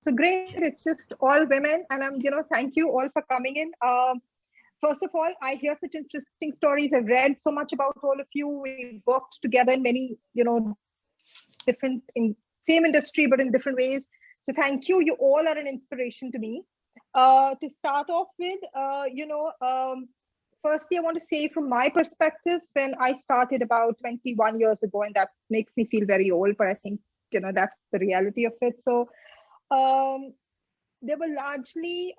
So great. It's just all women. And thank you all for coming in. First of all, I hear such interesting stories. I've read so much about all of you. We've worked together in many, different, in same industry, but in different ways. So thank you. You all are an inspiration to me. To start off with, firstly, I want to say from my perspective, when I started about 21 years ago, and that makes me feel very old, but I think, that's the reality of it. So there were largely,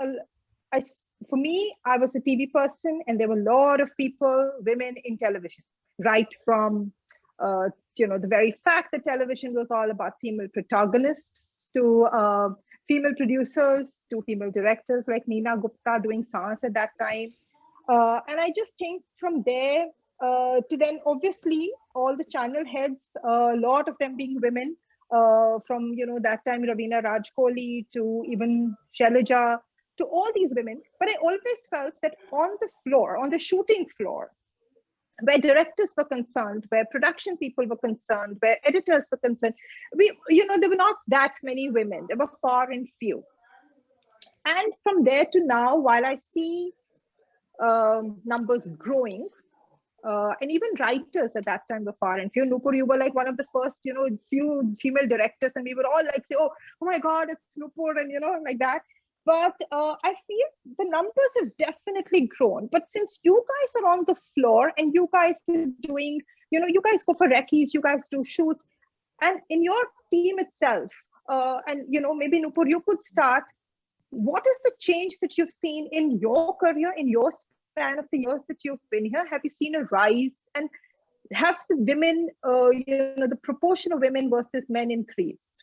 for me, I was a TV person, and there were a lot of people, women in television, right from, the very fact that television was all about female protagonists to female producers to female directors like Neena Gupta doing Saans at that time. And I just think from there to then, obviously, all the channel heads, a lot of them being women, from that time Ravina Rajkoli to even Shailaja, to all these women. But I always felt that on the floor, on the shooting floor, where directors were concerned, where production people were concerned, where editors were concerned, there were not that many women. There were far and few. And from there to now, while I see numbers growing, and even writers at that time were far and few. Nupur, you were like one of the first, few female directors, and we were all like, say, oh my God, it's Nupur, and like that. But I feel the numbers have definitely grown. But since you guys are on the floor and you guys are doing, you guys go for recce's, you guys do shoots, and in your team itself, and maybe Nupur, you could start. What is the change that you've seen in your career, in your span of the years that you've been here? Have you seen a rise, and have the women, the proportion of women versus men increased?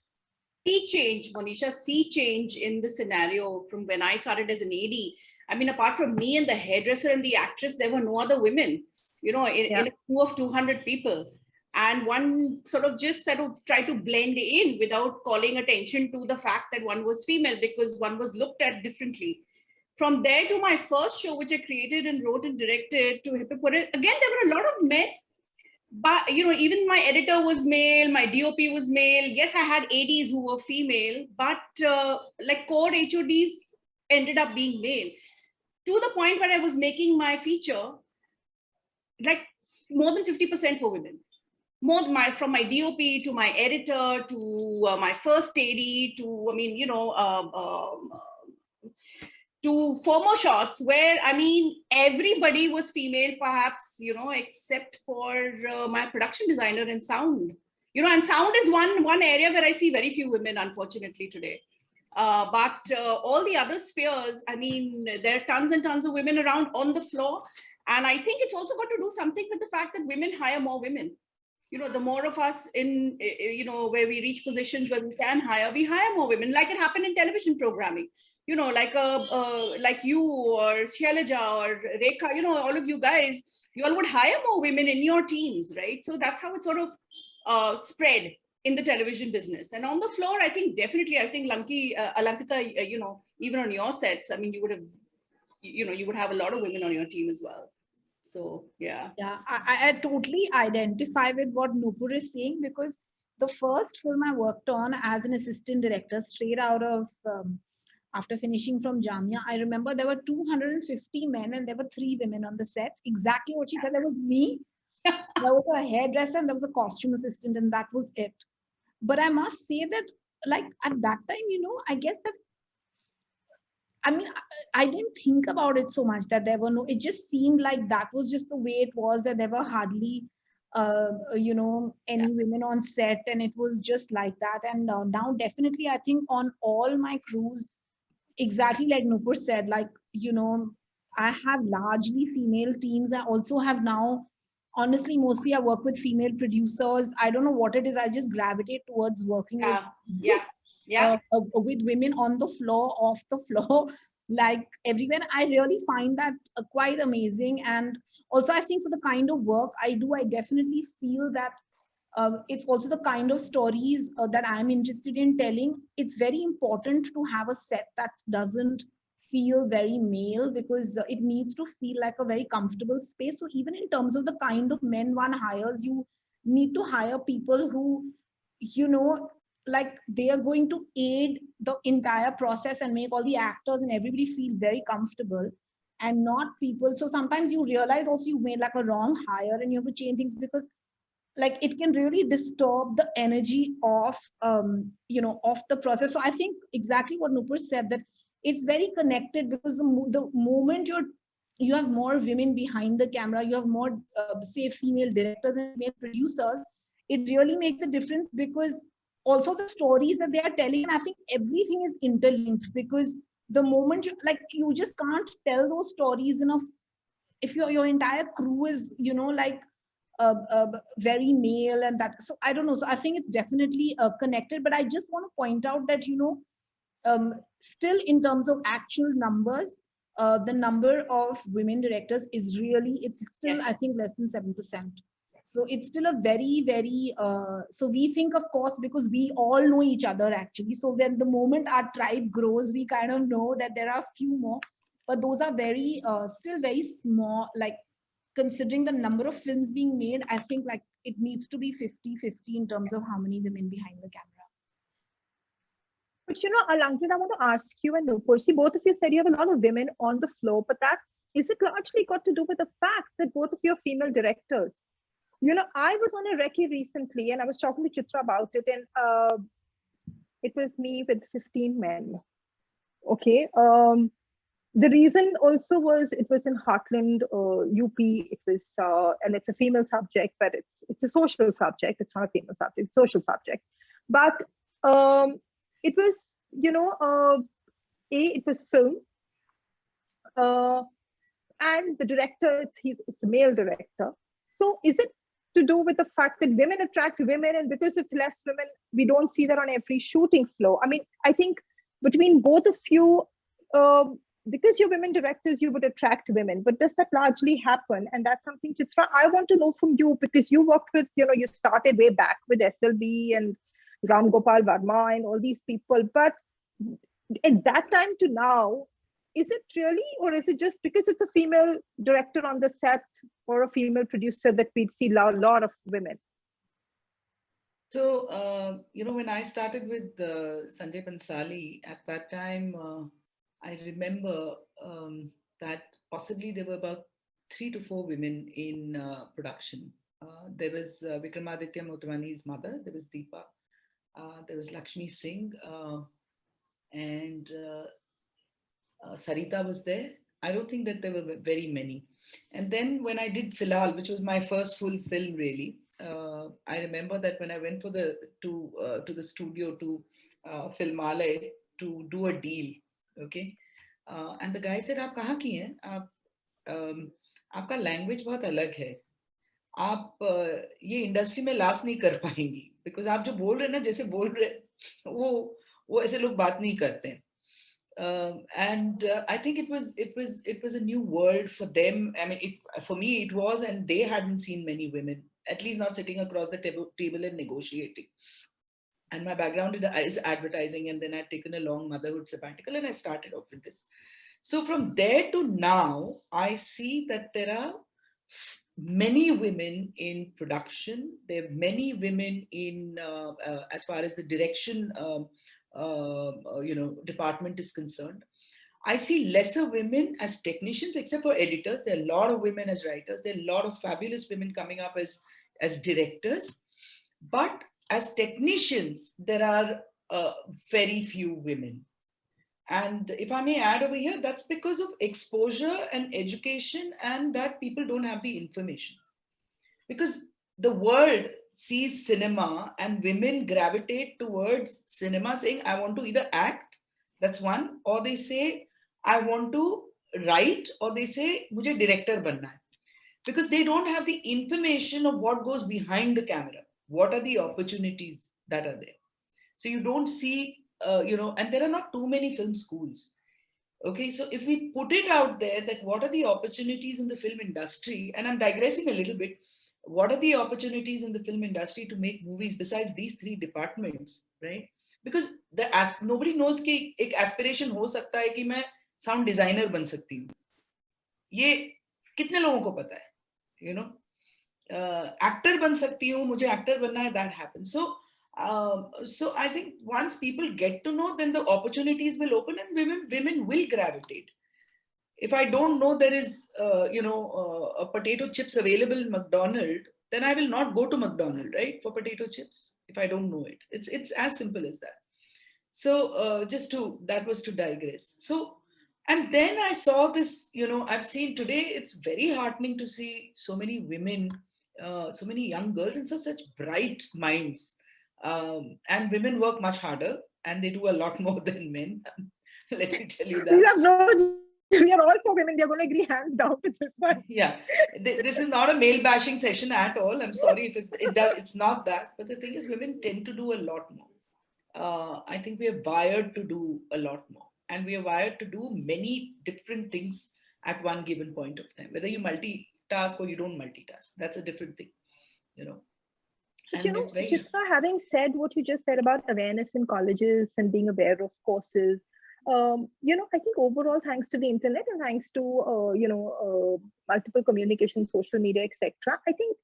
See change, Monisha, see change in the scenario from when I started as an AD. I mean, apart from me and the hairdresser and the actress, there were no other women, in a crew of 200 people. And one sort of tried to blend in without calling attention to the fact that one was female, because one was looked at differently. From there to my first show, which I created and wrote and directed, to Hippopotame, again, there were a lot of men. But, even my editor was male, my DOP was male. Yes, I had ADs who were female, but core HODs ended up being male. To the point where I was making my feature, more than 50% were women. From my DOP to my editor to my first AD to 4 more shots where, everybody was female, perhaps, except for my production designer and sound. And sound is one area where I see very few women, unfortunately, today. But all the other spheres, there are tons and tons of women around on the floor. And I think it's also got to do something with the fact that women hire more women. The more of us in, where we reach positions where we can hire, we hire more women, like it happened in television programming. Like you or Shailaja or Rekha, all of you guys, you all would hire more women in your teams, right? So that's how it sort of spread in the television business. And on the floor, I think Lanki, Alankita, even on your sets, you would have a lot of women on your team as well. So, yeah. Yeah, I totally identify with what Nupur is saying, because the first film I worked on as an assistant director, straight out of, after finishing from Jamia, I remember there were 250 men and there were 3 women on the set. Exactly what she said. There was me, there was a hairdresser, and there was a costume assistant, and that was it. But I must say that, at that time, I guess that, I didn't think about it so much that there were no, it just seemed like that was just the way it was, that there were hardly, any women on set, and it was just like that. And now definitely, I think on all my crews, exactly like Nupur said, I have largely female teams. I also have now, honestly, mostly I work with female producers. I don't know what it is. I just gravitate towards working with women on the floor, off the floor, everywhere. I really find that quite amazing. And also, I think for the kind of work I do, I definitely feel that it's also the kind of stories that I'm interested in telling. It's very important to have a set that doesn't feel very male, because it needs to feel like a very comfortable space. So even in terms of the kind of men one hires, you need to hire people who, like they are going to aid the entire process and make all the actors and everybody feel very comfortable, and not people. So sometimes you realize also you made like a wrong hire and you have to change things, because like it can really disturb the energy of of the process. So I think exactly what Nupur said, that it's very connected, because the moment you have more women behind the camera, you have more say female directors and female producers, it really makes a difference, because also the stories that they are telling, and I think everything is interlinked, because the moment you just can't tell those stories enough if your entire crew is like very male, and that, so I don't know. So I think it's definitely connected, but I just want to point out that still in terms of actual numbers, the number of women directors is really, it's still, I think, less than 7%. So it's still a very, very, so we think, of course, because we all know each other actually. So when the moment our tribe grows, we kind of know that there are a few more, but those are very, still very small, like considering the number of films being made, I think like it needs to be 50-50 in terms of how many women behind the camera. But Alankrita, I want to ask you and Nupur, see, both of you said you have a lot of women on the floor, but is it largely got to do with the fact that both of you are female directors? I was on a recce recently and I was talking to Chitra about it, and it was me with 15 men. Okay. The reason also was it was in Heartland, UP. It was, and it's a female subject, but it's a social subject. It's not a female subject, it's a social subject. But it was, it was film, and the director, it's a male director. So is it to do with the fact that women attract women, and because it's less women, we don't see that on every shooting floor? I mean, I think between both of you, because you're women directors, you would attract women, but does that largely happen? And that's something, Chitra, I want to know from you, because you worked with, you started way back with SLB and Ram Gopal Verma and all these people. But at that time to now, is it really, or is it just because it's a female director on the set or a female producer that we'd see a lot of women? So, when I started with Sanjay Pansali, at that time, I remember that possibly there were about 3 to 4 women in production. There was Vikramaditya Motwani's mother, there was Deepa, there was Lakshmi Singh, and Sarita was there. I don't think that there were very many. And then when I did Filal, which was my first full film really, I remember that when I went to the studio to Filmale to do a deal, okay, and the guy said, "आप कहाँ की हैं? आपका language बहुत अलग है. आप ये इंडस्ट्री में लास्ट नहीं कर पाएंगी, बिकॉज आप जो बोल रहे हैं ना, जैसे बोल रहे वो ऐसे लोग बात नहीं करते हैं." And I think it was a new world for them. I mean, for me it was, and they hadn't seen many women, at least not sitting across the table and negotiating. And my background is advertising, and then I'd taken a long motherhood sabbatical, and I started off with this. So from there to now, I see that there are many women in production. There are many women in as far as the direction department is concerned. I see lesser women as technicians, except for editors. There are a lot of women as writers. There are a lot of fabulous women coming up as directors. But as technicians, there are very few women. And if I may add over here, that's because of exposure and education, and that people don't have the information. Because the world sees cinema and women gravitate towards cinema saying, I want to either act, that's one, or they say, I want to write, or they say, mujhe director banna hai. Because they don't have the information of what goes behind the camera. What are the opportunities that are there? So you don't see, and there are not too many film schools. Okay, so if we put it out there that what are the opportunities in the film industry, and I'm digressing a little bit, what are the opportunities in the film industry to make movies besides these 3 departments, right? Because nobody knows कि एक aspiration हो सकता है कि मैं sound designer बन सकती हूँ. ये कितने लोगों को पता है? Actor बन सकती हूँ, मुझे actor बनना है, that happens. So So I think once people get to know, then the opportunities will open and women will gravitate. If I don't know there is, a potato chips available in McDonald's, then I will not go to McDonald's, right, for potato chips if I don't know it. It's as simple as that. So that was to digress. So, and then I saw this, I've seen today, it's very heartening to see so many women, so many young girls and such bright minds. And women work much harder and they do a lot more than men. Let me tell you that. We are all for women. We are going to agree hands down with this one. Yeah, this is not a male bashing session at all. I'm sorry if it's not that. But the thing is, women tend to do a lot more. I think we are wired to do a lot more, and we are wired to do many different things at one given point of time. Whether you multitask or you don't multitask, that's a different thing, But Chitra, having said what you just said about awareness in colleges and being aware of courses, I think overall, thanks to the internet and thanks to multiple communication, social media, etc., I think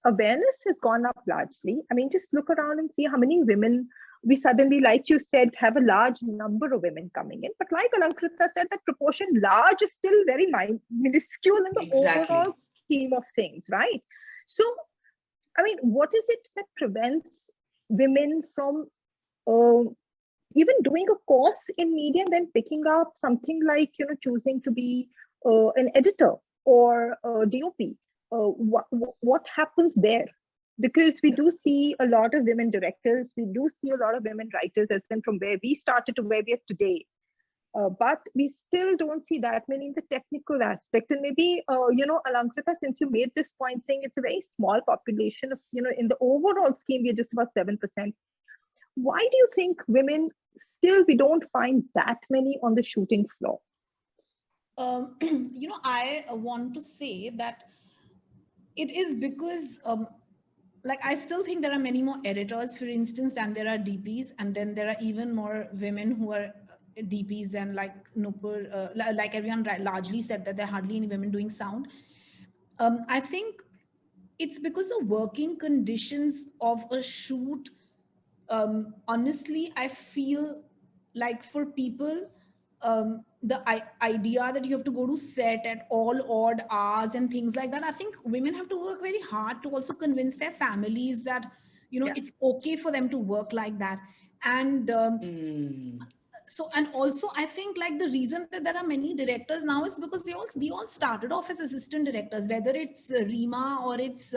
awareness has gone up largely. I mean, just look around and see how many women we suddenly, like you said, have a large number of women coming in. But like Alankrita said, that proportion large is still very minuscule in the overall scheme of things, right? So, I mean, what is it that prevents women from even doing a course in media and then picking up something like, choosing to be an editor or a DOP? What happens there? Because we do see a lot of women directors, we do see a lot of women writers, as in from where we started to where we are today. But we still don't see that many in the technical aspect. And maybe, Alankrita, since you made this point saying it's a very small population of, in the overall scheme, we're just about 7%. Why do you think women still, we don't find that many on the shooting floor? I want to say that it is because I still think there are many more editors, for instance, than there are DPs. And then there are even more women who are DPs than like Nupur, like everyone largely said that there are hardly any women doing sound. I think it's because the working conditions of a shoot, honestly, I feel like for people, the idea that you have to go to set at all odd hours and things like that, I think women have to work very hard to also convince their families that, it's okay for them to work like that. And so, and also I think like the reason that there are many directors now is because we all started off as assistant directors, whether it's Reema or it's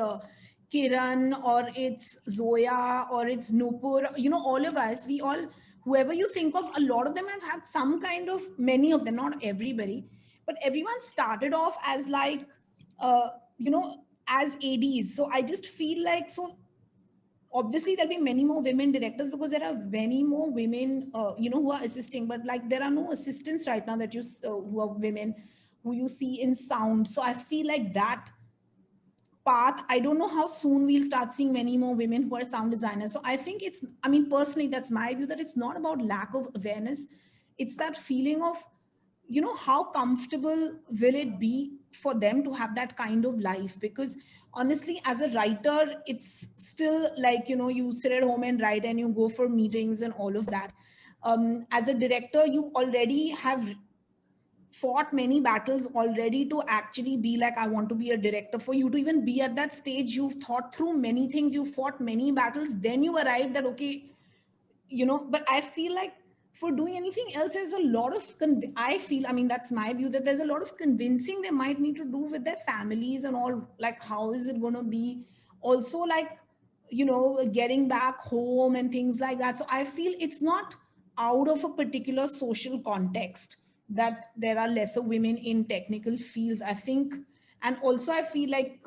Kiran or it's Zoya or it's Nupur, all of us, whoever you think of, a lot of them have had some kind of, many of them, not everybody, but everyone started off as like, as ADs. So I just feel like, so obviously there'll be many more women directors because there are many more women, who are assisting, but like there are no assistants right now that who are women who you see in sound. So I feel like that path, I don't know how soon we'll start seeing many more women who are sound designers. So I think personally, that's my view, that it's not about lack of awareness. It's that feeling of, how comfortable will it be for them to have that kind of life? Because honestly, as a writer, it's still like, you sit at home and write and you go for meetings and all of that. As a director, you already have fought many battles already to actually be like, I want to be a director. For you to even be at that stage, you've thought through many things, you've fought many battles, then you arrive that, okay, but I feel like for doing anything else, there's a lot of, that's my view, that there's a lot of convincing they might need to do with their families and all, like, how is it going to be? Also, like, getting back home and things like that. So I feel it's not out of a particular social context that there are lesser women in technical fields, I think. And also I feel like,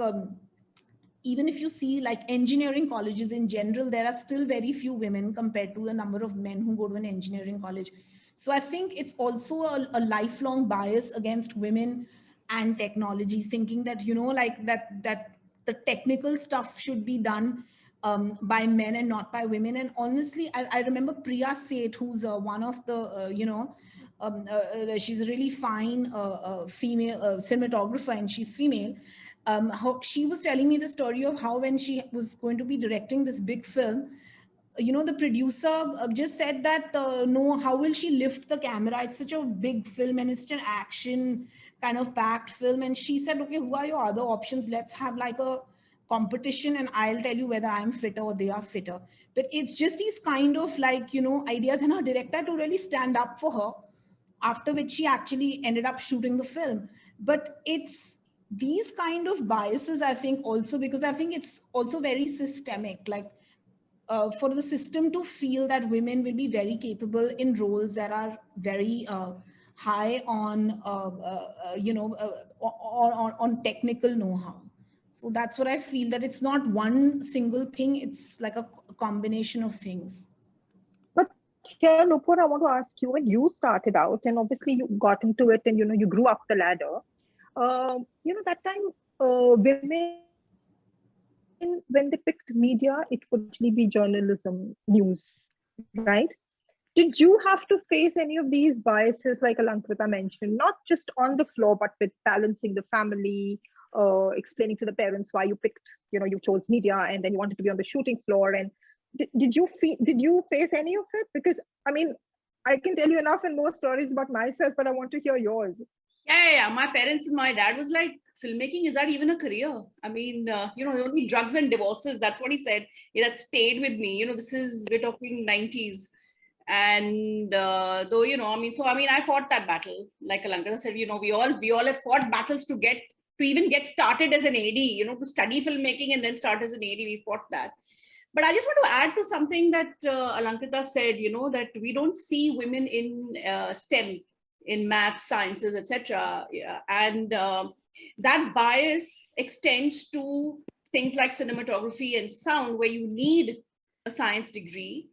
even if you see like engineering colleges in general, there are still very few women compared to the number of men who go to an engineering college. So I think it's also a lifelong bias against women and technologies, thinking that, like that the technical stuff should be done by men and not by women. And honestly, I remember Priya Seth, who's one of the, she's a really fine female cinematographer, and she's female. How she was telling me the story of how when she was going to be directing this big film, the producer just said that, no, how will she lift the camera? It's such a big film and it's such an action kind of packed film. And she said, okay, who are your other options? Let's have like a competition and I'll tell you whether I'm fitter or they are fitter. But it's just these kind of like, ideas, and her director to really stand up for her, after which she actually ended up shooting the film. But it's these kind of biases, I think, also because I think it's also very systemic. Like, for the system to feel that women will be very capable in roles that are very high on, on technical know-how. So that's what I feel, that it's not one single thing, it's like a combination of things. But here, Nupur, I want to ask you, when you started out, and obviously you got into it and, you grew up the ladder, that time, women, when they picked media, it would actually be journalism, news, right? Did you have to face any of these biases, like Alankrita mentioned, not just on the floor, but with balancing the family, explaining to the parents why you picked, you chose media, and then you wanted to be on the shooting floor? And did you face any of it? Because I mean, I can tell you enough and more stories about myself, but I want to hear yours. Yeah. My parents and my dad was like, filmmaking, is that even a career? I mean, only drugs and divorces. That's what he said. That stayed with me. We're talking 90s. And though, I fought that battle. Like Alankrita said, we all have fought battles to even get started as an AD, to study filmmaking and then start as an AD. We fought that. But I just want to add to something that Alankrita said, that we don't see women in STEM, in math, sciences, etc. Yeah. And that bias extends to things like cinematography and sound, where you need a science degree.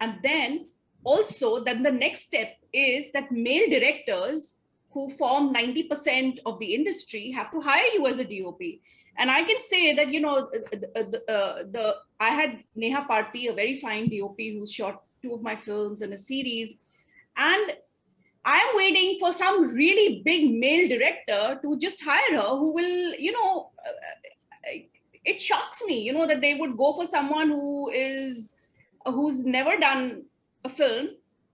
And then also, then the next step is that male directors who form 90% of the industry have to hire you as a DOP. And I can say that, I had Neha Parti, a very fine DOP who shot 2 of my films in a series. And I'm waiting for some really big male director to just hire her who will, it shocks me, that they would go for someone who's never done a film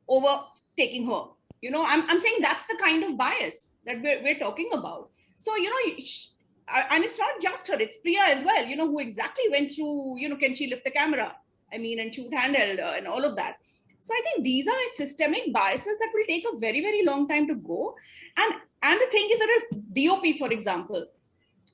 over taking her. I'm saying that's the kind of bias that we're talking about. So, and it's not just her, it's Priya as well, who exactly went through, can she lift the camera? I mean, and shoot handheld and all of that. So I think these are systemic biases that will take a very, very long time to go. And the thing is that a DOP, for example,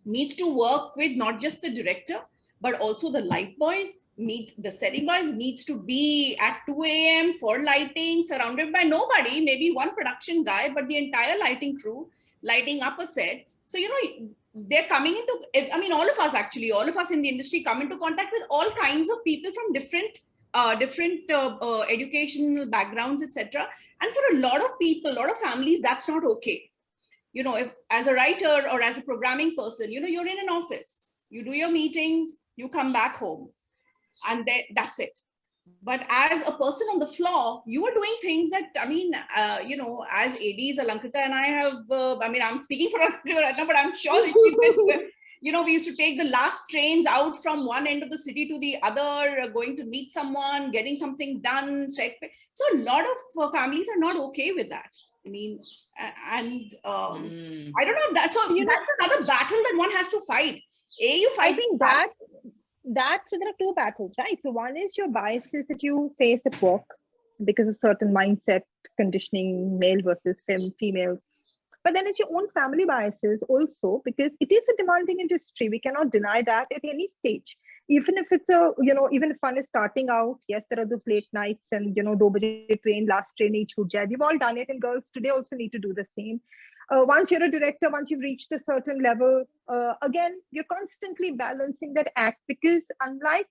needs to work with not just the director, but also the light boys, the setting boys, needs to be at 2 a.m. for lighting, surrounded by nobody, maybe one production guy, but the entire lighting crew lighting up a set. So, they're coming into, all of us in the industry come into contact with all kinds of people from different educational backgrounds, etc. And for a lot of people, a lot of families, that's not okay. If as a writer or as a programming person, you're in an office, you do your meetings, you come back home, and that's it. But as a person on the floor, you are doing things that, as ADs, Alankrita and I have, I'm speaking for Alankrita right now, but I'm sure that we used to take the last trains out from one end of the city to the other, going to meet someone, getting something done. So a lot of families are not okay with that. I mean, and I don't know that. So that's another battle that one has to fight. You fight. I think so there are 2 battles, right? So one is your biases that you face at work because of certain mindset conditioning, male versus females. But then it's your own family biases also, because it is a demanding industry. We cannot deny that at any stage. Even if it's even if fun is starting out, yes, there are those late nights and, 2 baje train, last train each chhut jaye. We've all done it, and girls today also need to do the same. Once you're a director, once you've reached a certain level, again, you're constantly balancing that act, because unlike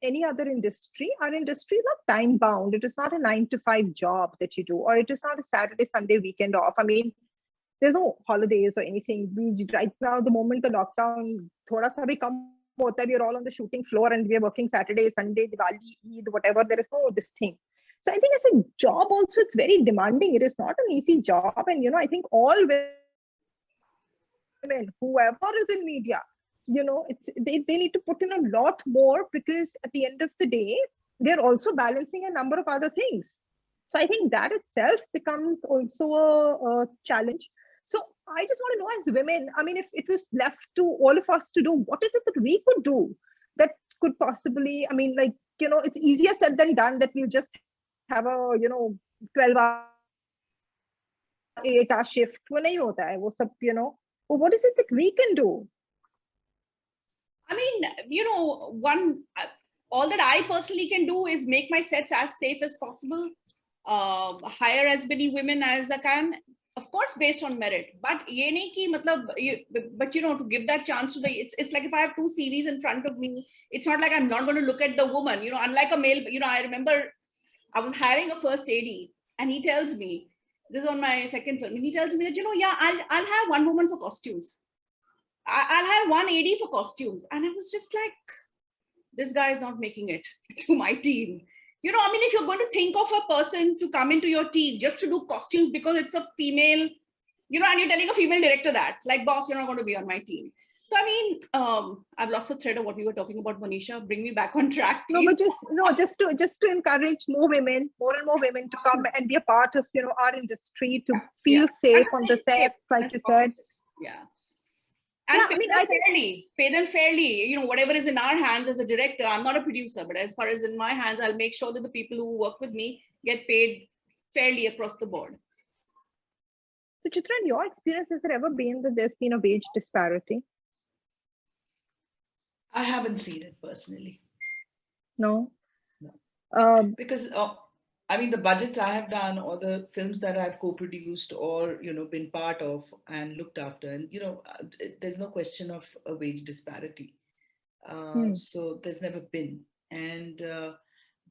any other industry, our industry is not time bound. It is not a 9 to 5 job that you do, or it is not a Saturday, Sunday, weekend off. I mean, there's no holidays or anything. Right now, the moment the lockdown thoda sa bhi kam hota hai, we are all on the shooting floor and we are working Saturday, Sunday, Diwali, Eid, whatever. There is no this thing. So I think as a job also, it's very demanding. It is not an easy job. And, I think all women, whoever is in media, they need to put in a lot more, because at the end of the day, they're also balancing a number of other things. So I think that itself becomes also a challenge. So I just want to know, as women, I mean, if it was left to all of us to do, what is it that we could do that could possibly, I mean, like, it's easier said than done that we'll just have a, 12-hour, 8-hour shift. वो नहीं होता है, वो सब, but what is it that we can do? I mean, all that I personally can do is make my sets as safe as possible, hire as many women as I can, of course, based on merit. But ye nahi ki, but to give that chance to it's like if I have two CVs in front of me, it's not like I'm not going to look at the woman, unlike a male. I remember I was hiring a first AD, and he tells me, this is on my second film, and he tells me that, yeah, I'll have one woman for costumes. I'll have one AD for costumes. And I was just like, this guy is not making it to my team. I mean, if you're going to think of a person to come into your team just to do costumes because it's a female, and you're telling a female director that, like, boss, you're not going to be on my team. So, I mean, I've lost the thread of what we were talking about, Manisha. Bring me back on track, please. Just to encourage more and more women to come and be a part of, our industry, to feel safe on the sets, like you said. Yeah. And pay them fairly, whatever is in our hands as a director. I'm not a producer, but as far as in my hands, I'll make sure that the people who work with me get paid fairly across the board. So Chitra, in your experience, has there ever been that there's been a wage disparity? I haven't seen it personally. No? Because I mean, the budgets I have done, or the films that I've co-produced or, been part of and looked after, and, there's no question of a wage disparity. So there's never been. And,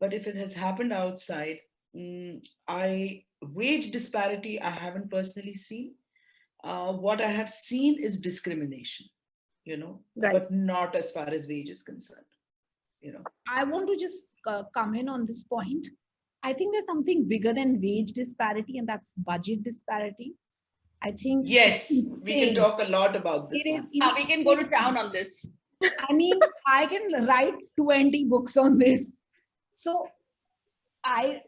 but if it has happened outside, wage disparity, I haven't personally seen. What I have seen is discrimination, right. But not as far as wage is concerned, I want to just come in on this point. I think there's something bigger than wage disparity, and that's budget disparity. I think. Yes, we can talk a lot about this. We can go to town on this. I mean, I can write 20 books on this. So I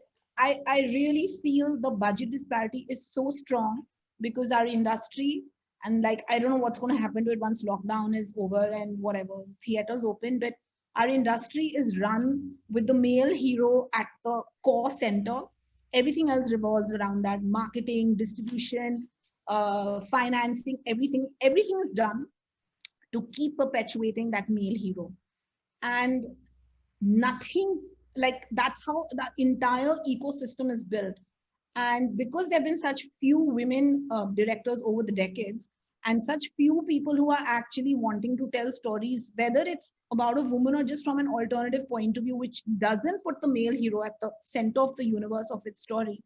really feel the budget disparity is so strong because our industry, and like, I don't know what's going to happen to it once lockdown is over and whatever, theaters open, but our industry is run with the male hero at the core center. Everything else revolves around that: marketing, distribution, financing, everything is done to keep perpetuating that male hero. And nothing, like, that's how the entire ecosystem is built. And because there have been such few women directors over the decades, and such few people who are actually wanting to tell stories, whether it's about a woman or just from an alternative point of view, which doesn't put the male hero at the center of the universe of its story,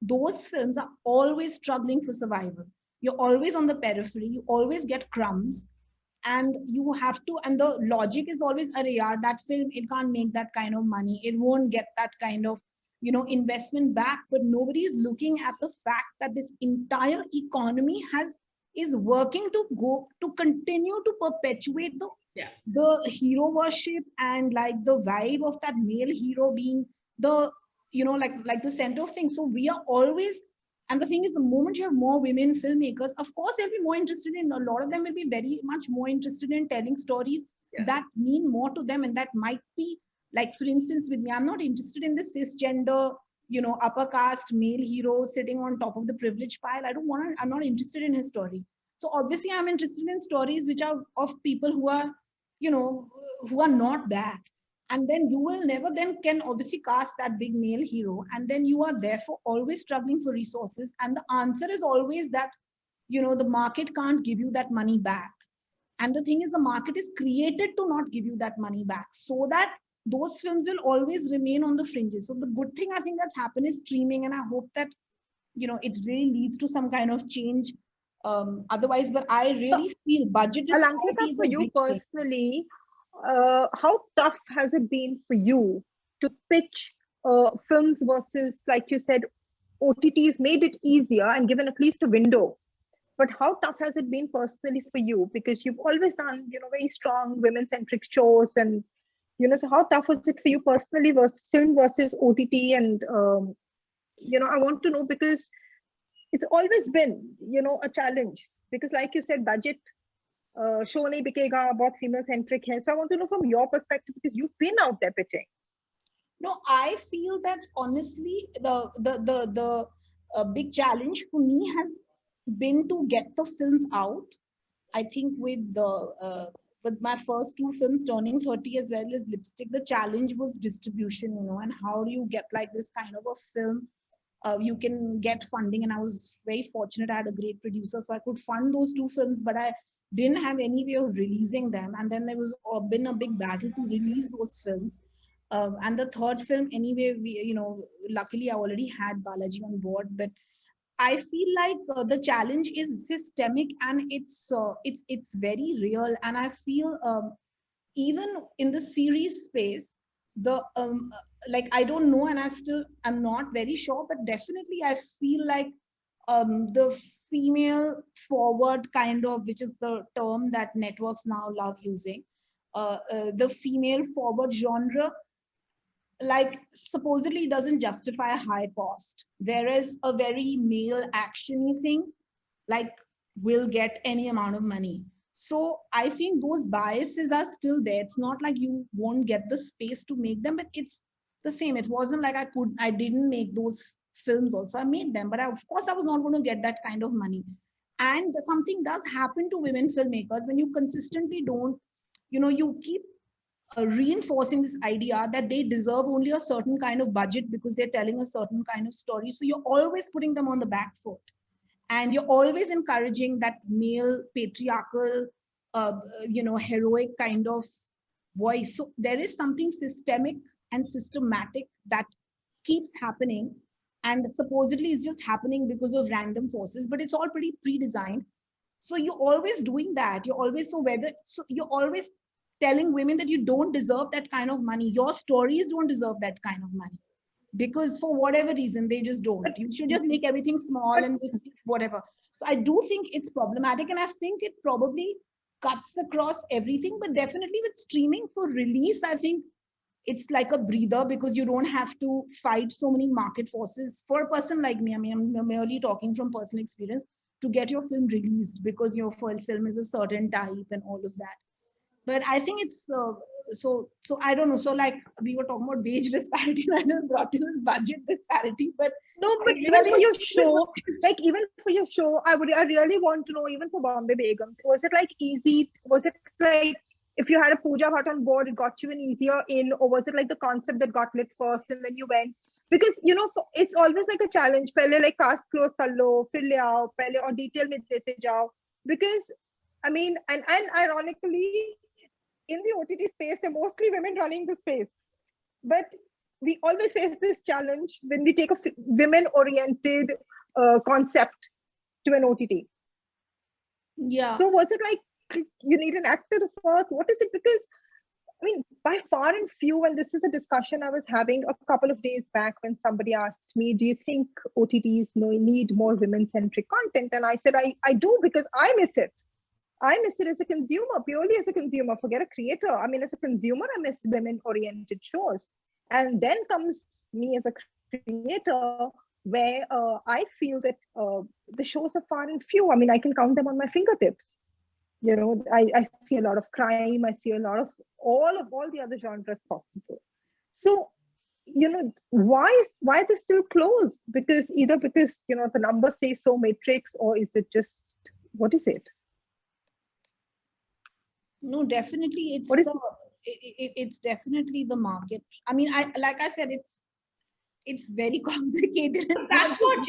those films are always struggling for survival. You're always on the periphery, you always get crumbs, and you have to, and the logic is always, that film, it can't make that kind of money, it won't get that kind of, investment back. But nobody is looking at the fact that this entire economy is working to continue to perpetuate the hero worship, and like the vibe of that male hero being the, like the center of things. So we are always, and the thing is, the moment you have more women filmmakers, of course they'll be more interested in, a lot of them will be very much more interested in telling stories that mean more to them. And that might be, like, for instance, with me, I'm not interested in the cisgender, upper caste male hero sitting on top of the privilege pile. I'm not interested in his story. So obviously I'm interested in stories which are of people who are, who are not that. And then you will never then can obviously cast that big male hero. And then you are therefore always struggling for resources. And the answer is always that, the market can't give you that money back. And the thing is, the market is created to not give you that money back, so that those films will always remain on the fringes. So the good thing I think that's happened is streaming. And I hope that, it really leads to some kind of change. Otherwise, but I really feel budget disparity. Alankita, for you personally, how tough has it been for you to pitch films versus, like you said, OTTs made it easier and given at least a window? But how tough has it been personally for you? Because you've always done, very strong women-centric shows, and So how tough was it for you personally versus film versus OTT? And, I want to know because it's always been, a challenge. Because like you said, budget, show nahi bikega, bahut female centric hai. So I want to know from your perspective, because you've been out there pitching. No, I feel that honestly, the big challenge for me has been to get the films out. I think with my first two films, Turning 30 as well as Lipstick, the challenge was distribution, and how do you get like this kind of a film? You can get funding, and I was very fortunate. I had a great producer, so I could fund those two films, but I didn't have any way of releasing them. And then there was been a big battle to release those films. And the third film, anyway, luckily I already had Balaji on board, but I feel like the challenge is systemic, and it's very real. And I feel even in the series space, the like I don't know, and I'm not very sure, but definitely I feel like the female forward kind of, which is the term that networks now love using, the female forward genre, like supposedly doesn't justify a high cost, whereas a very male actiony thing like will get any amount of money. So I think those biases are still there. It's not like you won't get the space to make them, but it's the same. It wasn't like I didn't make those films also. I made them, but of course I was not going to get that kind of money. And something does happen to women filmmakers when you consistently don't, you keep reinforcing this idea that they deserve only a certain kind of budget because they're telling a certain kind of story. So you're always putting them on the back foot, and you're always encouraging that male patriarchal, heroic kind of voice. So there is something systemic and systematic that keeps happening, and supposedly it's just happening because of random forces, but it's all pretty pre-designed. So you're always doing that. You're always telling women that you don't deserve that kind of money. Your stories don't deserve that kind of money because for whatever reason, they just don't. You should just make everything small and just whatever. So I do think it's problematic, and I think it probably cuts across everything, but definitely with streaming for release, I think it's like a breather because you don't have to fight so many market forces. For a person like me, I mean, I'm merely talking from personal experience, to get your film released because your film is a certain type and all of that. But I think it's so I don't know. So like we were talking about wage disparity, and I just brought in this budget disparity. But no, but even for your show, I really want to know, even for Bombay Begums, was it like easy? Was it like if you had a Pooja Bhatt on board, it got you an easier in, or was it like the concept that got lit first and then you went? Because it's always like a challenge. Pehle like cast close kar lo, fir le aao, pehle aur detail mein dete jao. Because I mean, and ironically, in the OTT space, they're mostly women running the space. But we always face this challenge when we take a women-oriented concept to an OTT. Yeah. So was it like you need an actor first? What is it? Because, I mean, by far and few, and this is a discussion I was having a couple of days back when somebody asked me, do you think OTTs need more women-centric content? And I said, I do, because I miss it. I miss it as a consumer, purely as a consumer. Forget a creator. I mean, as a consumer, I miss women-oriented shows. And then comes me as a creator, where I feel that the shows are far and few. I mean, I can count them on my fingertips. I see a lot of crime. I see a lot of all the other genres possible. So, why are they still closed? Because the numbers say so Matrix, or is it just, what is it? No, definitely it's definitely the market. I mean, like I said, it's very complicated. That's what,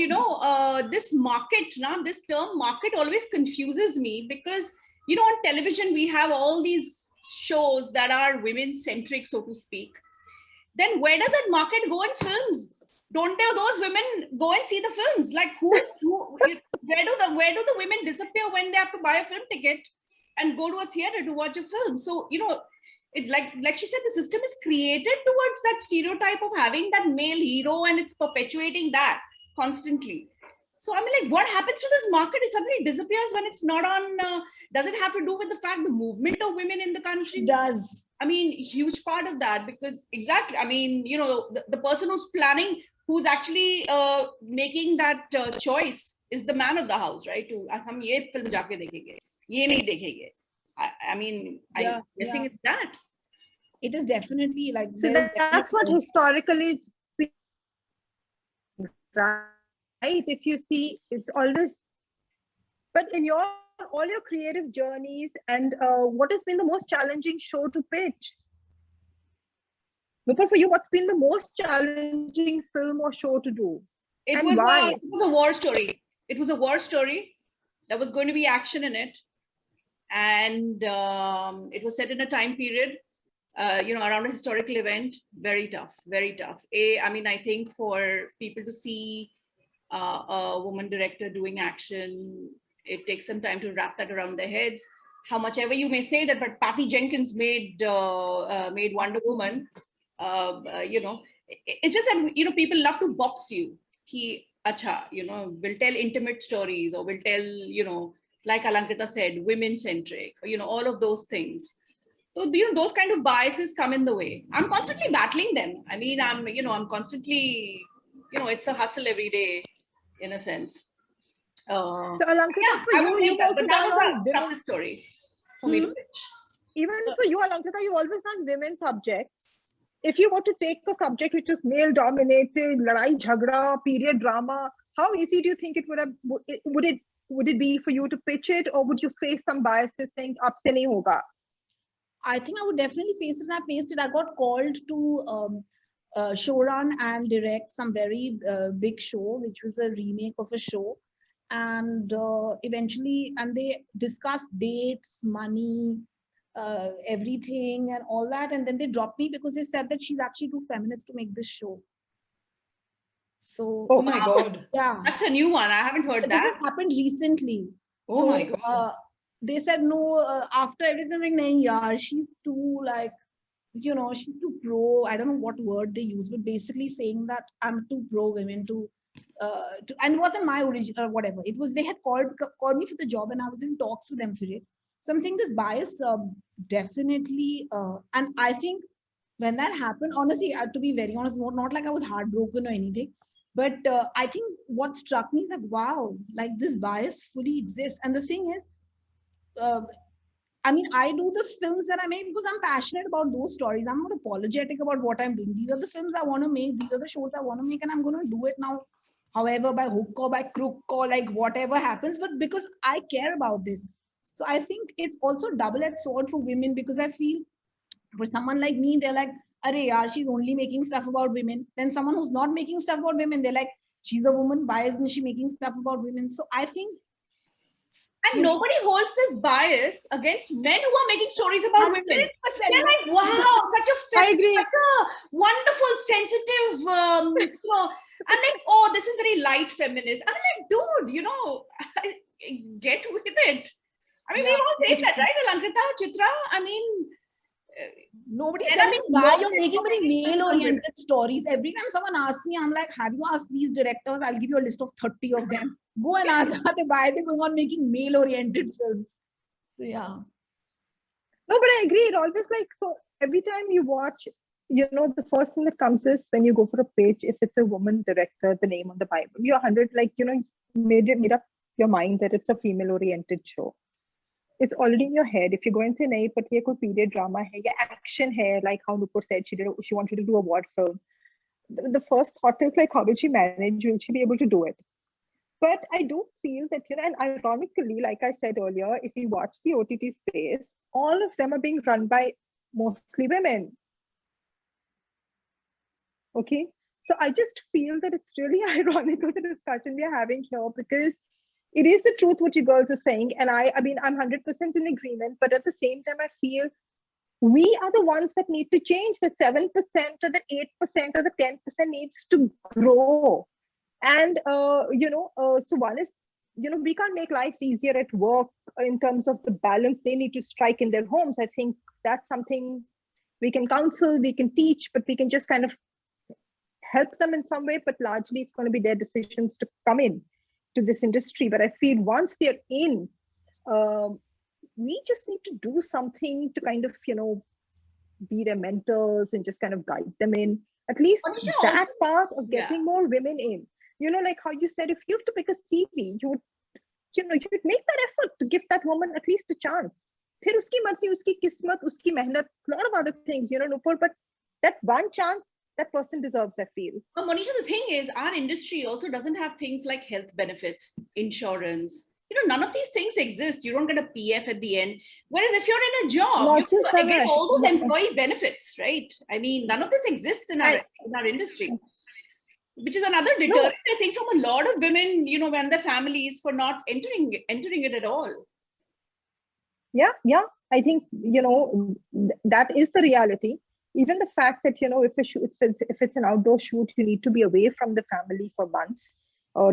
this market, this term market always confuses me because, on television, we have all these shows that are women-centric, so to speak. Then where does that market go in films? Don't those women go and see the films? Like where do the women disappear when they have to buy a film ticket and go to a theater to watch a film? So, it like she said, the system is created towards that stereotype of having that male hero, and it's perpetuating that constantly. So I mean, like, what happens to this market? It suddenly disappears when it's not on. Does it have to do with the fact the movement of women in the country? It does. I mean, huge part of that, because exactly, I mean, you know, the person who's planning, who's actually making that choice is the man of the house, right? To hum ye film jaake dekhenge, ye nahi dekhenge. I mean, Yeah, I'm guessing yeah. it's that. It is definitely like, So there is that's what definitely- historically it's been, right? If you see, it's always. But in your all your creative journeys, and what has been the most challenging show to pitch? Nupur, for you, what's been the most challenging film or show to do? It And was why? it was a war story. It was a war story. There was going to be action in it, and it was set in a time period, you know, around a historical event. Very tough, very tough. I mean, I think for people to see a woman director doing action, it takes some time to wrap that around their heads. How much ever you may say that, but Patty Jenkins made Wonder Woman. You know, it's just that, you know, people love to box you. Acha, you know, will tell intimate stories, or will tell, you know, like Alankrita said, women centric, you know, all of those things. So, you know, those kind of biases come in the way. I'm constantly battling them. I mean, I'm constantly, you know, it's a hustle every day, in a sense. So Alankrita, Yeah, for I you, would say you've that, also but that done was on a women. toughest story for me to pitch. Even for you, Alankrita, you've always done women subjects. If you were to take a subject which is male dominated, ladai jhagda, period drama, how easy do you think it would have? Would it be for you to pitch it, or would you face some biases saying "ab se nahi hoga"? I think I would definitely face it. And I faced it. I got called to showrun and direct some very big show, which was a remake of a show. And eventually, and they discussed dates, money, everything, and all that. And then they dropped me because they said that she's actually too feminist to make this show. So, Oh my God. yeah. That's a new one. I haven't heard This has that. happened recently. Oh So, my God. they said no, after everything, like, nahi yaar, she's too, like, you know, she's too pro. I don't know what word they use, but basically saying that I'm too pro women and it wasn't my original or whatever. It was, they had called me for the job, and I was in talks with them for it. So I'm saying this bias definitely, and I think when that happened, honestly, to be very honest, not like I was heartbroken or anything, but I think what struck me is that, wow, like this bias fully exists. And the thing is, I mean, I do those films that I make because I'm passionate about those stories. I'm not apologetic about what I'm doing. These are the films I want to make. These are the shows I want to make, and I'm going to do it now, however, by hook or by crook or like whatever happens. But because I care about this, so I think it's also double-edged sword for women, because I feel for someone like me, they're like, "Arey yaar, she's only making stuff about women." Then someone who's not making stuff about women, they're like, "She's a woman. Why isn't she making stuff about women?" So I think. And nobody holds this bias against men who are making stories about women. 100%. They're like, wow, such a I agree. such a wonderful, sensitive, you know, I'm like, oh, this is very light feminist. I'm like, dude, you know, get with it. I mean, Yeah. we all face that, right? Alankrita, Chitra, I mean, Nobody's and I telling mean, me why no you're making very women- male-oriented stories. Every time someone asks me, I'm like, have you asked these directors? I'll give you a list of 30 of them. Go and ask them why they're going on making male-oriented films. So yeah. No, but I agree. It always like, so every time you watch, you know, the first thing that comes is when you go for a pitch, if it's a woman director, the name on the Bible, you're 100, like, you know, made up your mind that it's a female oriented show. It's already in your head. If you go and say, nahi, but ye koi period drama hai, ya action hai, like how Nupur said, she wanted to do a war film. The first thought is like, how will she manage? Will she be able to do it? But I do feel that, you know, and ironically, like I said earlier, if you watch the OTT space, all of them are being run by mostly women. Okay. So I just feel that it's really ironical, the discussion we are having here, because it is the truth what you girls are saying. And I mean, I'm 100% in agreement, but at the same time, I feel we are the ones that need to change. The 7% or the 8% or the 10% needs to grow. And, so one is, you know, we can't make lives easier at work in terms of the balance they need to strike in their homes. I think that's something we can counsel, we can teach, but we can just kind of help them in some way. But largely, it's going to be their decisions to come in to this industry, but I feel once they're in, we just need to do something to kind of, be their mentors and just kind of guide them in at least Manisha, that also, part of yeah. getting more women in. Like how you said, if you have to pick a CV, you would make that effort to give that woman at least a chance. फिर उसकी मर्जी, उसकी किस्मत, उसकी मेहनत, lot of other things, Nupur, but that one chance that person deserves, I feel. But Manisha, the thing is, our industry also doesn't have things like health benefits, insurance. None of these things exist. You don't get a PF at the end. Whereas if you're in a job, Not you just get that. all those employee benefits, right? I mean, none of this exists in our industry, which is another deterrent, I think, from a lot of women, when their families for not entering it at all. Yeah. I think, that is the reality. Even the fact that, if it's an outdoor shoot, you need to be away from the family for months,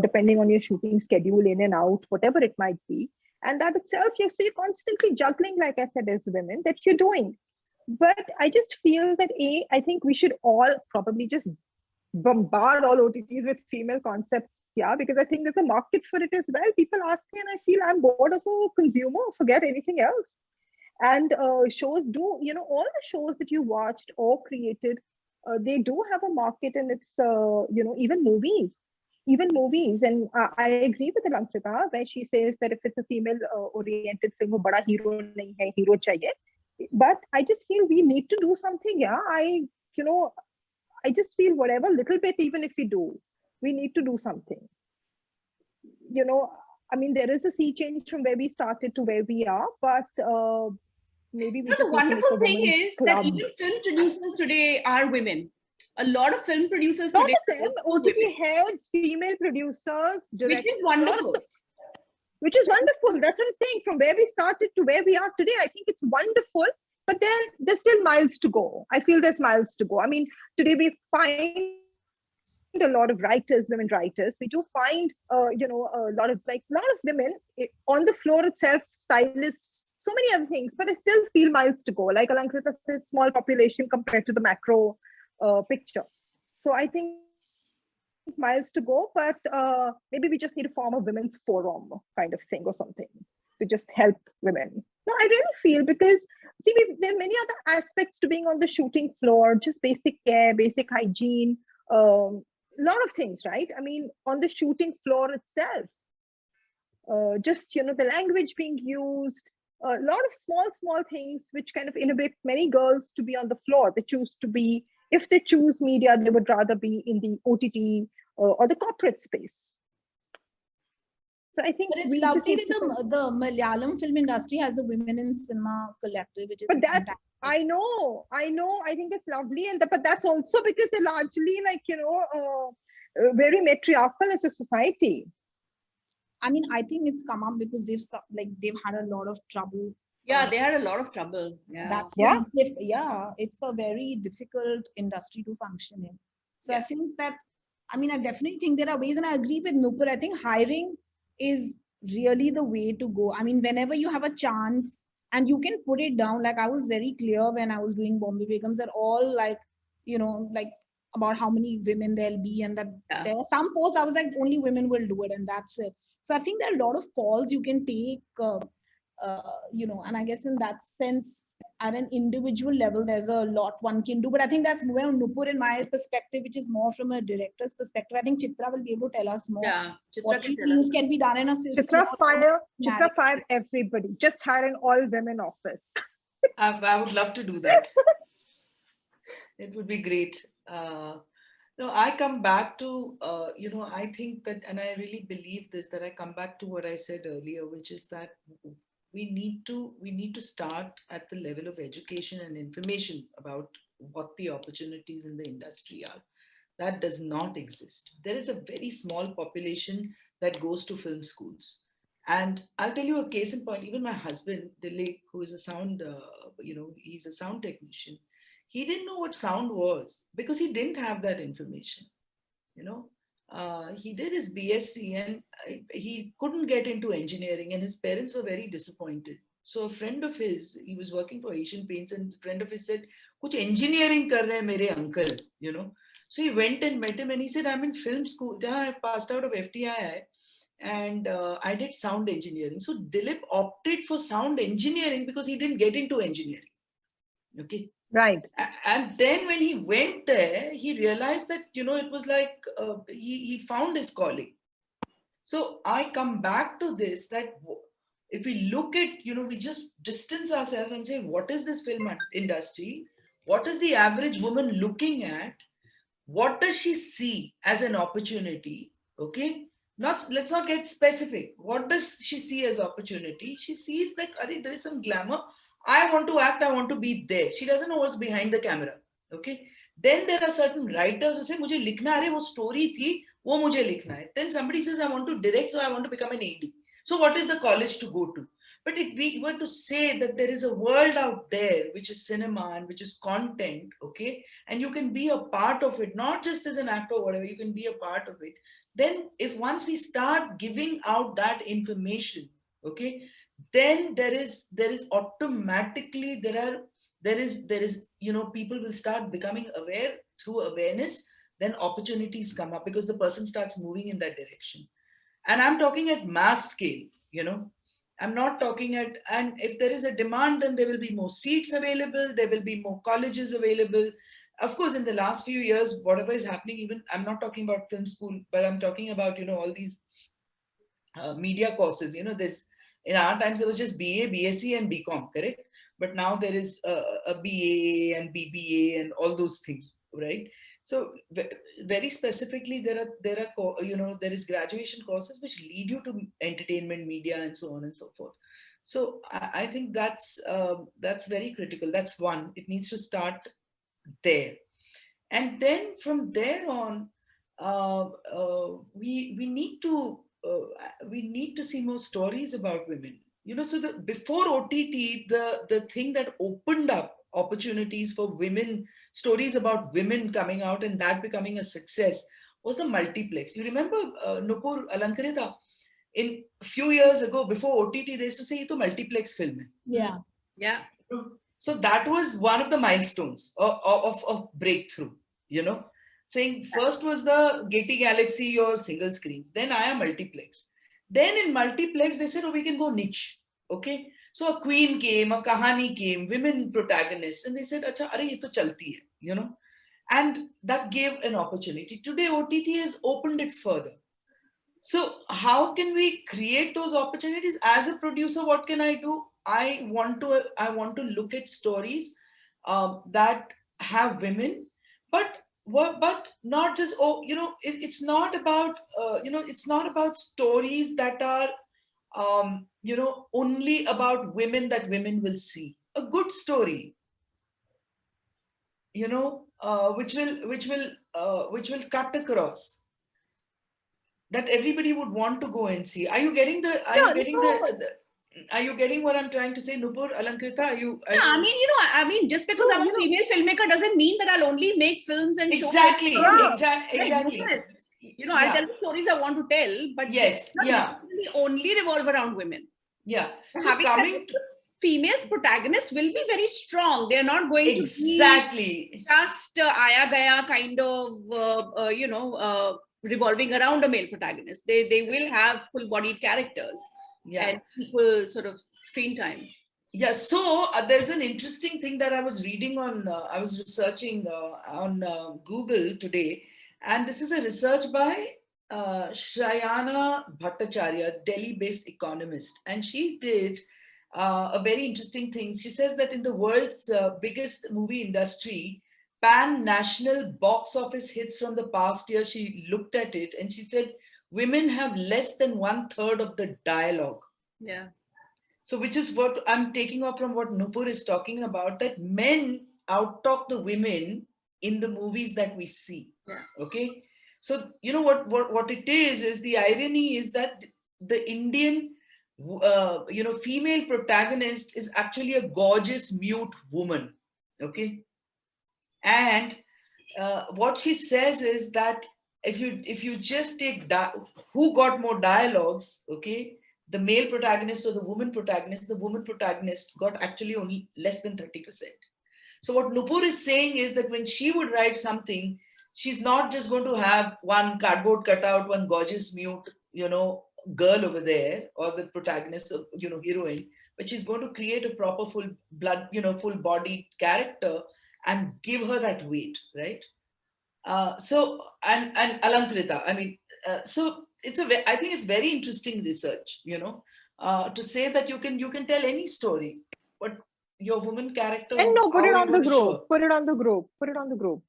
depending on your shooting schedule, in and out, whatever it might be. And that itself, you're constantly juggling, like I said, as women, that you're doing. But I just feel that, I think we should all probably just bombard all OTTs with female concepts, because I think there's a market for it as well. People ask me, and I feel I'm bored as a consumer, forget anything else. And shows do, all the shows that you watched or created, they do have a market, and it's, even movies. And I agree with Alankrita where she says that if it's a female oriented film, wo bada hero nahi hai, hero chahiye. But I just feel we need to do something. I just feel whatever little bit, even if we do, we need to do something. I mean, there is a sea change from where we started to where we are, but maybe we the wonderful thing is that even film producers today are women. A lot of film producers today. Lot of them, OTT heads, female producers, directors. Which is wonderful. Which is wonderful. That's what I'm saying. From where we started to where we are today, I think it's wonderful. But then there's still miles to go. I feel there's miles to go. I mean, today we find a lot of writers, women writers. We do find, a lot of women on the floor itself, stylists, so many other things. But I still feel miles to go. Like Alankrita said, small population compared to the macro picture. So I think miles to go, but maybe we just need to form a women's forum kind of thing or something to just help women. No, I really feel, because there are many other aspects to being on the shooting floor, just basic care, basic hygiene, a lot of things, right? I mean, on the shooting floor itself, just, the language being used, a lot of small things which kind of inhibit many girls to be on the floor. They choose to be, if they choose media, they would rather be in the OTT or the corporate space. So I think, but it's lovely that the Malayalam film industry has a Women in Cinema collective, which is. But that I know. I think it's lovely, but that's also because they're largely very matriarchal as a society. I mean, I think it's come up because they've had a lot of trouble. Yeah, they had a lot of trouble. Yeah. It's a very difficult industry to function in. So I think that, I definitely think there are ways, and I agree with Nupur. I think hiring is really the way to go. I mean, whenever you have a chance and you can put it down, like I was very clear when I was doing Bombay Begums, that all about how many women there'll be, and that there are some posts I was like, only women will do it, and that's it. So I think there are a lot of calls you can take, and I guess in that sense, at an individual level, there's a lot one can do. But I think that's where Nupur, in my perspective, which is more from a director's perspective. I think Chitra will be able to tell us more. Yeah, what she feels can be done in a system. Chitra fire everybody. Just hire an all-women office. I would love to do that. It would be great. I come back to, I think that, and I really believe this, that I come back to what I said earlier, which is that we need to start at the level of education and information about what the opportunities in the industry are. That does not exist. There is a very small population that goes to film schools. And I'll tell you a case in point. Even my husband, Dilip, who is a sound, he's a sound technician. He didn't know what sound was because he didn't have that information. He did his BSc and he couldn't get into engineering, and his parents were very disappointed. So a friend of his, he was working for Asian Paints, and a friend of his said, "Kuch engineering kar rahe mere uncle," So he went and met him, and he said, "I'm in film school. I passed out of FTII, and I did sound engineering. So Dilip opted for sound engineering because he didn't get into engineering. Okay. Right. And then when he went there, he realized that, it was like he found his calling. So I come back to this, that if we look at, we just distance ourselves and say, what is this film industry? What is the average woman looking at? What does she see as an opportunity? Okay. Let's not get specific. What does she see as opportunity? She sees that there is some glamour. I want to act, I want to be there. She doesn't know what's behind the camera. Okay. Then there are certain writers who say, मुझे लिखना है, वो story थी, वो मुझे लिखना है. Then somebody says, I want to direct, so I want to become an AD. So what is the college to go to? But if we were to say that there is a world out there, which is cinema and which is content, okay, and you can be a part of it, not just as an actor or whatever, you can be a part of it. Then if once we start giving out that information, okay, then there is automatically, there is, people will start becoming aware through awareness, then opportunities come up because the person starts moving in that direction. And I'm talking at mass scale, I'm not talking at, and if there is a demand, then there will be more seats available, there will be more colleges available. Of course, in the last few years, whatever is happening, even I'm not talking about film school, but I'm talking about, all these media courses. This, in our times, there was just BA, BSc and BCom, correct? But now there is a BA and BBA and all those things, right? So very specifically, there is graduation courses which lead you to entertainment, media, and so on and so forth. So I think that's very critical. That's one. It needs to start there, and then from there on, we need to see more stories about women. So before OTT, the thing that opened up opportunities for women, stories about women coming out and that becoming a success, was the multiplex. You remember Nupur Alankarita? In a few years ago, before OTT, they used to say, "Ye to multiplex film hai." Yeah. Yeah. So that was one of the milestones of breakthrough, saying first was the Getty Galaxy or single screens, then I am multiplex. Then in multiplex, they said, oh, we can go niche. Okay. So a queen came, a kahani came, women protagonists, and they said, acha, are ye to chalti hai, and that gave an opportunity. Today, OTT has opened it further. So how can we create those opportunities? As a producer, what can I do? I want to look at stories that have women, but not just, it's not about it's not about stories that are only about women that women will see. A good story, which will cut across, that everybody would want to go and see. Are you getting are you getting what I'm trying to say, Nupur Alankrita? I mean, just because I'm a female filmmaker doesn't mean that I'll only make films and shows. Exactly. I'll tell the stories I want to tell, but yes, not only revolve around women. Yeah. So females protagonists will be very strong. They're not going to be just Aya Gaya kind of, revolving around a male protagonist. They will have full-bodied characters and equal sort of screen time. Yeah, so there's an interesting thing that I was reading on, I was researching on Google today, and this is a research by Shrayana Bhattacharya, Delhi-based economist, and she did a very interesting thing. She says that in the world's biggest movie industry, pan-national box office hits from the past year, she looked at it and she said, women have less than 1/3 of the dialogue. Yeah. So which is what I'm taking off from what Nupur is talking about, that men outtalk the women in the movies that we see. Yeah. Okay. So, what it is the irony is that the Indian, female protagonist is actually a gorgeous mute woman. Okay. And what she says is that if you just take who got more dialogues, okay, the male protagonist or the woman protagonist got actually only less than 30%. So what Nupur is saying is that when she would write something, she's not just going to have one cardboard cutout, one gorgeous mute, girl over there, or the protagonist of, heroine, but she's going to create a proper full blood, full bodied character and give her that weight, right? So and Alankrita, I mean, so I think it's very interesting research, to say that you can tell any story, but your woman character, And no, put how it are you on the going to show group. her? Put it on the group. Put it on the group.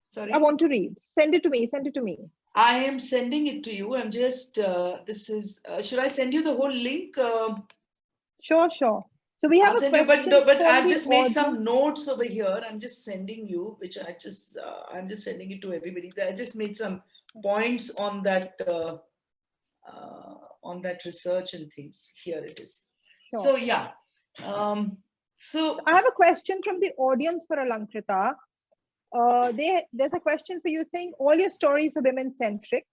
Sorry, I want to read. Send it to me. Send it to me. I am sending it to you. I'm just this is. Should I send you the whole link? Sure, sure. So we have I'll a send you, question but from I've the just made audience. some notes over here. I'm just sending you, which I'm just sending it to everybody. I just made some points on that research and things. Here it is. Sure. So yeah, so I have a question from the audience for Alankrita. There's a question for you saying all your stories are women-centric,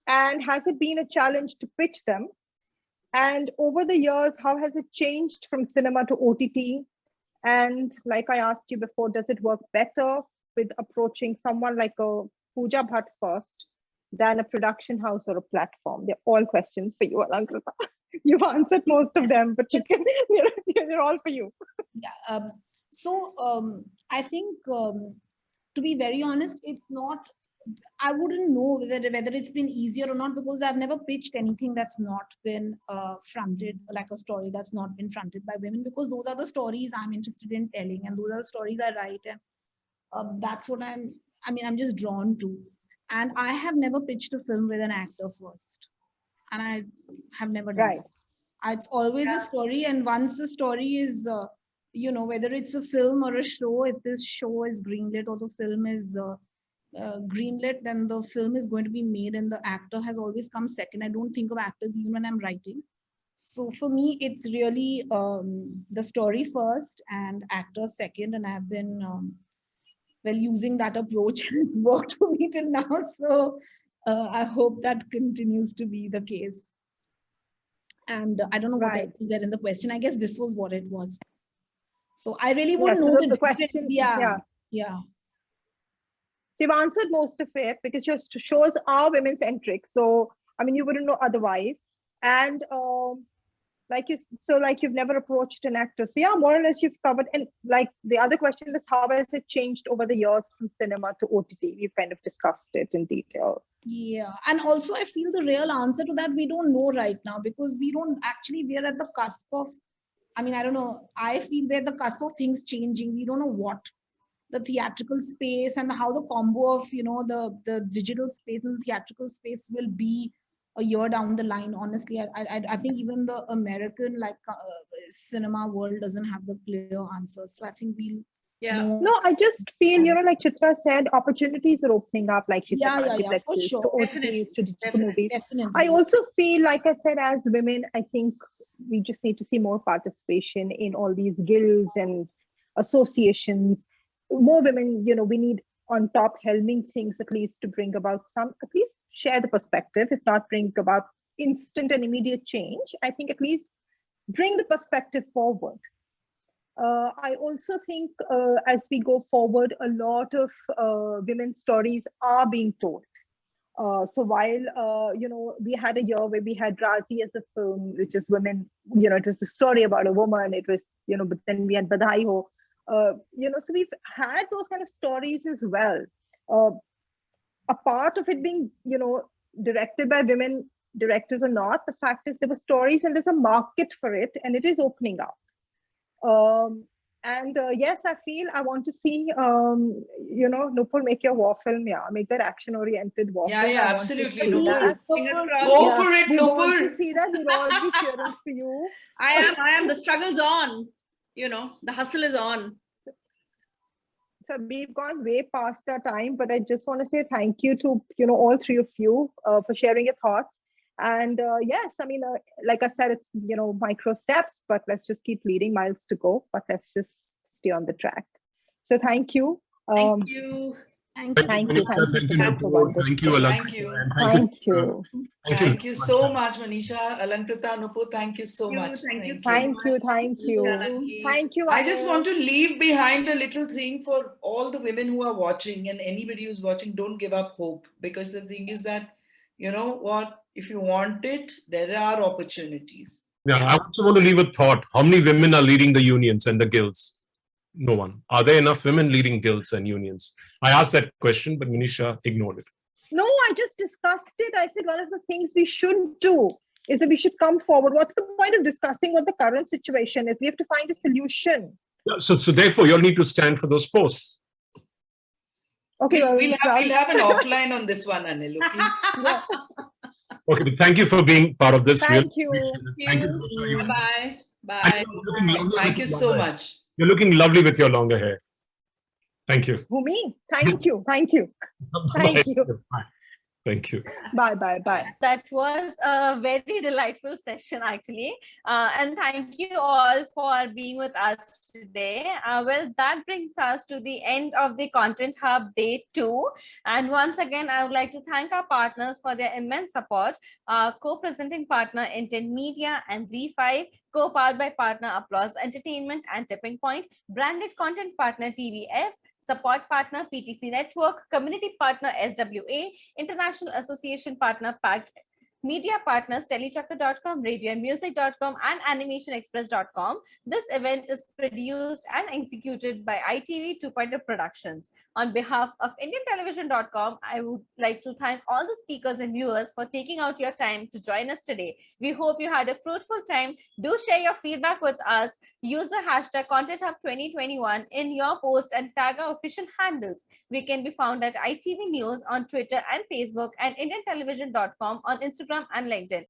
and has it been a challenge to pitch them? And over the years, how has it changed from cinema to OTT? And like I asked you before, does it work better with approaching someone like a Pooja Bhatt first than a production house or a platform? They're all questions for you, Alankrita. You've answered most of them, but they're all for you. Yeah. I think, to be very honest, it's not. I wouldn't know whether it's been easier or not, because I've never pitched anything that's not been fronted, like a story that's not been fronted by women, because those are the stories I'm interested in telling, and those are the stories I write, and that's what I'm just drawn to. And I have never pitched a film with an actor first, and I have never done Right. that. It's always a story, and once the story is, whether it's a film or a show, if this show is greenlit or the film is greenlit, then the film is going to be made, and the actor has always come second. I don't think of actors even when I'm writing. So for me, it's really the story first and actor second, and I've been using that approach, and it's worked for me till now. So I hope that continues to be the case. And I don't know what else was there in the question. I guess this was what it was. So I really wouldn't know the question. Yeah. You've answered most of it, because your shows are women-centric. So, I mean, you wouldn't know otherwise. And you've never approached an actor. So yeah, more or less you've covered. And like the other question is, how has it changed over the years from cinema to OTT? We've kind of discussed it in detail. Yeah. And also I feel the real answer to that, we don't know right now, because we're at the cusp of, I don't know, I feel we're at the cusp of things changing. We don't know what the theatrical space and how the combo of, the digital space and the theatrical space will be a year down the line. Honestly, I think even the American cinema world doesn't have the clear answers. So I think we'll know. No, I just feel, like Chitra said, opportunities are opening up, like she said, for sure. to OTTs, to digital movies. Definitely. I also feel, like I said, as women, I think we just need to see more participation in all these guilds and associations. More women, we need on top helming things, at least to bring about at least share the perspective, if not bring about instant and immediate change. I think at least bring the perspective forward. I also think as we go forward, a lot of women's stories are being told. So while, we had a year where we had Razi as a film, which is women, it was a story about a woman. It was, but then we had Badhai Ho. So we've had those kind of stories as well. A part of it being, directed by women directors or not, the fact is there were stories and there's a market for it, and it is opening up. Yes, I feel I want to see, Nupur, make your war film, make that action-oriented war film. Yeah, absolutely. Go for it, we Nupur. want to see that. We'll all be cheering for you. I am. The struggle's on. The hustle is on. So we've gone way past our time, but I just want to say thank you to, all three of you for sharing your thoughts. And yes, like I said, it's, micro steps, but let's just keep leading, miles to go, but let's just stay on the track. So thank you. Thank you. Thank you. Thank you. Thank you, Alankrita. Thank you so much, Manisha. Alankrita, Nupur, thank you so much. Thank you. I just want to leave behind a little thing for all the women who are watching, and anybody who's watching, don't give up hope, because the thing is that, what, If you want it, there are opportunities. Yeah, I also want to leave a thought. How many women are leading the unions and the guilds? No one. Are there enough women leading guilds and unions? I asked that question, but Manisha ignored it. No, I just discussed it. I said one of the things we should do is that we should come forward. What's the point of discussing what the current situation is? We have to find a solution. Yeah, so therefore, you'll need to stand for those posts. Okay, We'll have an offline on this one, Anil. Okay? Okay, but thank you for being part of this. Thank you. Thank you. Bye. Bye. Thank you so much. You're looking lovely with your longer hair. Thank you. Who, me? Thank you. Thank you. Thank you. Bye. Thank you. Bye, bye, bye. That was a very delightful session, actually. And thank you all for being with us today. Well, that brings us to the end of the Content Hub Day 2. And once again, I would like to thank our partners for their immense support. Our co-presenting partner, Intent Media and Z5, co-powered by partner Applause Entertainment and Tipping Point, branded content partner TVF, support partner PTC Network, community partner SWA, international association partner PACT, media partners Telechakra.com, radioandmusic.com, and animationexpress.com. This event is produced and executed by ITV 2.0 Productions. On behalf of IndianTelevision.com, I would like to thank all the speakers and viewers for taking out your time to join us today. We hope you had a fruitful time. Do share your feedback with us. Use the hashtag ContentHub2021 in your post and tag our official handles. We can be found at ITV News on Twitter and Facebook and IndianTelevision.com on Instagram and LinkedIn.